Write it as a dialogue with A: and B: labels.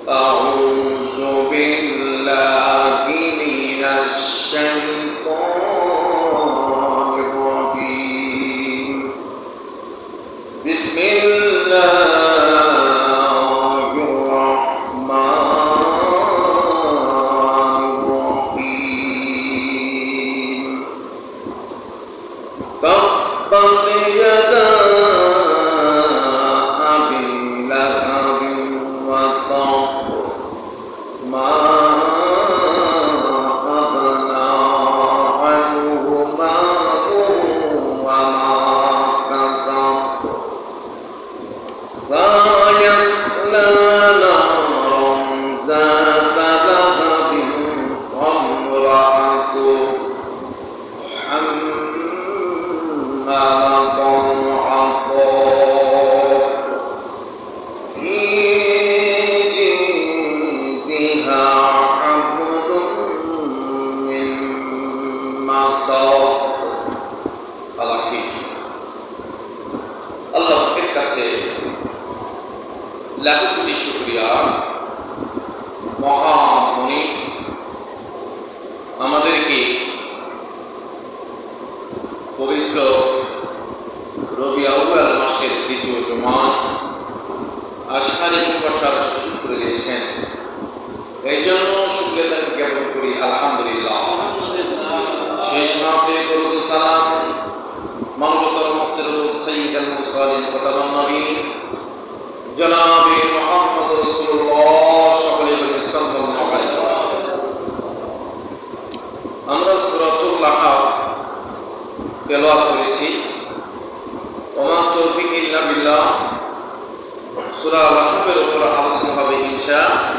A: أعوذ بالله من الشيطان الرجيم بسم الله الرحمن الرحيم تبت يدا أبي لهب وتب ما أغنى عنه ماله وما كسب سيصلى نارا ذات لهب وامرأته حمالة الحطب في جيدها حبل من مسد আল্লাহর কাছে লাখো কোটি শুকরিয়া। মহামণি আমাদেরকে পবিত্র রবিউল আউয়াল মাসের দ্বিতীয় জুমা আশারি বসার সুযোগ করে দিয়েছেন। এই জন্য শুকরিয়া তাকে জ্ঞাপন করি আলহামদুলিল্লাহ। সেই সাথে দরুদ সালাম মানবতার মুক্তির সাইয়্যিদুল মুরসালিন ওয়াতাবান নবী জনাবে মুহাম্মদ রাসূলুল্লাহ সাল্লাল্লাহু আলাইহি ওয়াসাল্লাম। আমরা সূরাতুল লাহব তেলাওয়াত করেছি। ওমা তৌফিক ইল্লা বিল্লাহ। সূরা লাহবের উপর আলোচনা হবে ইনশাআল্লাহ।